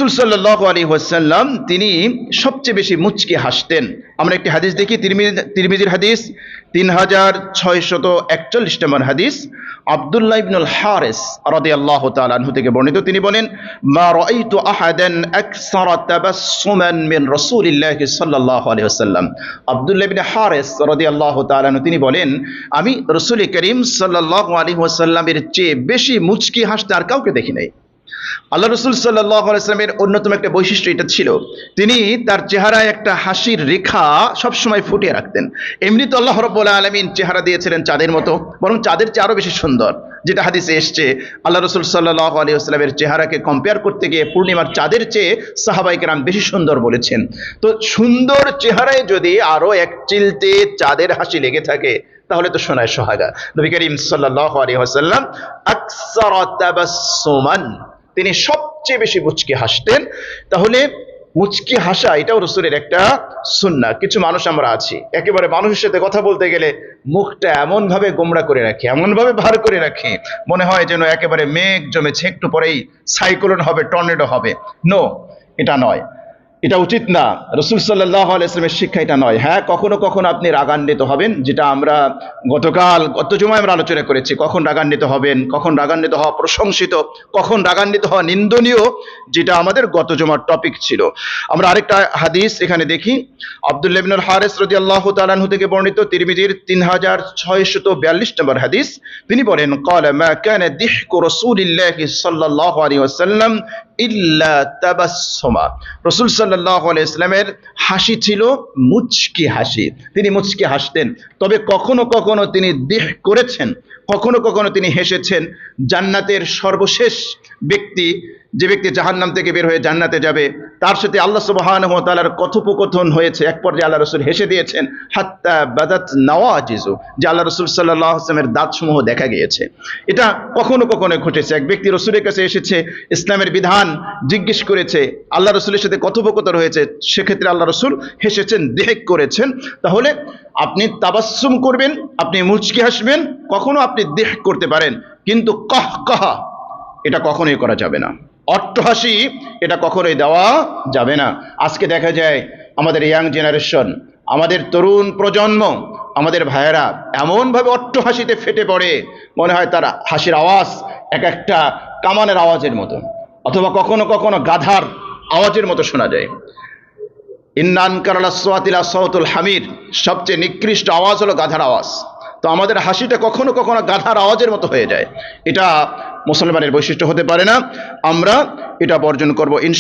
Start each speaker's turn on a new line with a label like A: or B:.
A: রাসূল সাল্লাল্লাহু আলাইহি ওয়াসাল্লাম তিনি সবচেয়ে বেশি মুচকি হাসতেন। আমরা একটি হাদিস দেখি, তিরমিজির হাদিস 3641 নম্বর হাদিস। আব্দুল্লাহ ইবনুল হারিস রাদিয়াল্লাহু তাআলা আনহু থেকে বর্ণিত, তিনি বলেন, মা রাআইতু আহাদান আকসারা তাবাসসুমান মিন রাসূলিল্লাহি সাল্লাল্লাহু আলাইহি ওয়াসাল্লাম। আব্দুল্লাহ ইবনে হারিস রাদিয়াল্লাহু তাআলা আনহু তিনি বলেন, আমি রাসূল করিম সাল্লাল্লাহু আলাইহি ওয়াসাল্লামের চেয়ে বেশি মুচকি হাসতে আর কাউকে দেখি নাই। আল্লাহ রসুল সাল্লাল্লাহু আলাইহি ওয়াসাল্লামের অন্যতম একটা বৈশিষ্ট্য এটা ছিল, তিনি তার চেহারায় একটা হাসির রেখা সবসময় ফুটিয়ে রাখতেন। এমনি তো আল্লাহ রাব্বুল আলামিন চেহারা দিয়েছিলেন চাঁদের মতো, বরং চাঁদের চেয়ে আরো বেশি সুন্দর। যেটা হাদিসে এসছে, আল্লাহ রসুল সাল্লাল্লাহু আলাইহি ওয়াসাল্লামের চেহারাকে কম্পেয়ার করতে গিয়ে পূর্ণিমার চাঁদের চেয়ে সাহাবায়ে কেরাম বেশি সুন্দর বলেছেন। তো সুন্দর চেহারায় যদি আরো এক চিলতে চাঁদের হাসি লেগে থাকে, তাহলে তো শোনায় সোহাগা। নবী করিম সাল্লাল্লাহু আলাইহি ওয়াসাল্লাম আকসারা তাবাসসুমান, তিনি সবচেয়ে বেশি মুচকি হাসতেন। তাহলে মুচকি হাসা এটাও রাসূলের একটা সুন্নাহ। কিছু মানুষ আমরা আছি, একেবারে মানুষের সাথে কথা বলতে গেলে মুখটা এমন ভাবে গোমড়া করে রাখি, এমন ভাবে ভার করে রাখি, মনে হয় যেন একেবারে মেঘ জমেছে, একটু পরেই সাইক্লোন হবে, টর্নেডো হবে। নো, এটা নয়, এটা উচিত না। রাসূল সাল্লাল্লাহু আলাইহি ওয়াসাল্লামের শিক্ষা এটা নয়। হ্যাঁ, কখনো কখনো আপনি রাগান্বিত হবেন, যেটা আমরা গত জুমায় আমরা আলোচনা করেছি। কখন রাগান্বিত হবেন, কখন রাগান্বিত হওয়া প্রশংসিত, কখন রাগান্বিত হওয়া নিন্দনীয়, যেটা আমাদের গত জুমার টপিক ছিল। আমরা আরেকটা হাদিস এখানে দেখি, আব্দুল্লাহ ইবনুল হারিস রাদিয়াল্লাহু তাআলা আনহু থেকে বর্ণিত, তিরমিজির 3642 নম্বর হাদিস। তিনি বলেন, ক্বালা মা কানা দিহকু রাসূলিল্লাহি সাল্লাল্লাহু আলাইহি ওয়াসাল্লাম ইল্লা তাবাসসুমা। রাসূল সাল্লাল্লাহু আলাইহি ওয়াসাল্লামের হাসি ছিল মুচকি হাসি, তিনি মুচকি হাসতেন। তবে কখনো কখনো তিনি দিহ করেছেন, কখনো কখনো তিনি হেসেছেন। জান্নাতের সর্বশেষ ব্যক্তি, যে ব্যক্তি জাহান্নাম থেকে বের হয়ে জান্নাতে যাবে, তার সাথে আল্লাহ সুবহানাহু ওয়া তাআলার কথোপকথন হয়েছে। এক পর্যায়ে আল্লাহ রাসূল হেসে দিয়েছেন, হাত্তা বাদাত নাওয়াজিজু, যে আল্লাহ রাসূল সাল্লাল্লাহু আলাইহি ওয়াসাল্লামের দাঁতসমূহ দেখা গিয়েছে। এটা কখনো কখনো ঘটেছে। এক ব্যক্তি রাসূলের কাছে এসেছে, ইসলামের বিধান জিজ্ঞেস করেছে, আল্লাহ রাসূলের সাথে কথোপকথন হয়েছে, সেক্ষেত্রে আল্লাহ রাসূল হেসেছেন, দেহেক করেছেন। তাহলে আপনি তাবাসসুম করবেন, আপনি মুচকি হাসবেন, কখনো আপনি দেহ করতে পারেন, কিন্তু কহকহা এটা কখনোই করা যাবে না। অট্টহাসি এটা কখনোই দেওয়া যাবে না। আজকে দেখা যায় আমাদের ইয়াং জেনারেশন, আমাদের তরুণ প্রজন্ম, আমাদের ভাইয়েরা এমনভাবে অট্টহাসিতে ফেটে পড়ে, মনে হয় তার হাসির আওয়াজ এক একটা কামানের আওয়াজের মতো, অথবা কখনো কখনো গাধার আওয়াজের মতো শোনা যায়। ইন্না আনকারাল আসওয়াতি লাসাওতুল হামির, সবচেয়ে নিকৃষ্ট আওয়াজ হলো গাধার আওয়াজ। তো আমাদের হাসিটা কখনো কখনো গাধার আওয়াজের মতো হয়ে যায়। এটা মুসলমানের বৈশিষ্ট্য হতে পারে না। আমরা এটা বর্জন করব ইনশাআল্লাহ।